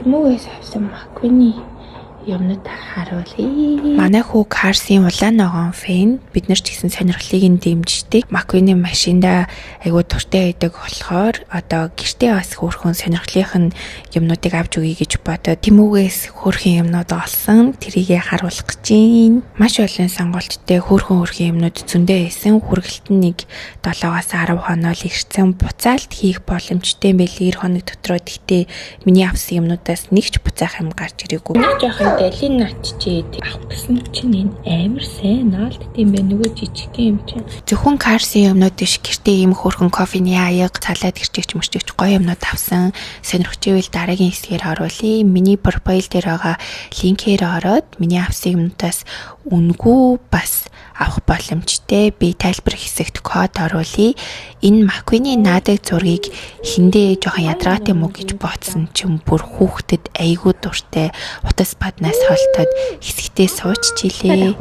Тэмүгээс авсан маквины юмнууд харуулъя. Манай хүү Карсын улаан ногоон фэн бид нар ч гэсэн сонирхлыг нь дэмждэг. Маквины машинда айгуу туртай байдаг болохоор одоо гэртээ бас хөөрхөн сонирхлынх нь юмнуудыг авч өгье гэж бодоод Тэмүгээс хөөрхөн юмнууд олсон. Тэрийгэ харуулах гэж байна. Маш олон сонголттой хөөрхөн юмнууд зөндөө байсан. Хүргэлт нь нэг 7-аас 10 хоноо л ирсэн. Буцаалт хийх боломжтой байл 2 хоног дотроо. Гэхдээ миний авсан юмнуудаас нэг ч буцаах юм гарч ирээгүй. Дэлийн наччээд авах гэсэн чинь энэ амар сайн наалддаг юм байна. Нөгөө жижиг юм чинь. Зөвхөн Карсын юмнууд биш гэртээ ийм хөөрхөн кофений аяг, салаад гэрчигч мөрчигч гоё юмнууд авсан. Сонирхож ивэл дараагийн хэсгээр оруулъя. Миний профайл дээр байгаа линкээр ороод миний авсан юмнуудаас үнгүй бас авах боломжтой. Би тайлбар хэсэгт код оруулъя. Энэ маквины наадаг зургийг хиндээ жоохон ядраатай мөг гэж бодсон чинь бүр хүүхдэд айгүй дуртай. Утас баднаас холтоод хэсэгтээ сууччихилээ.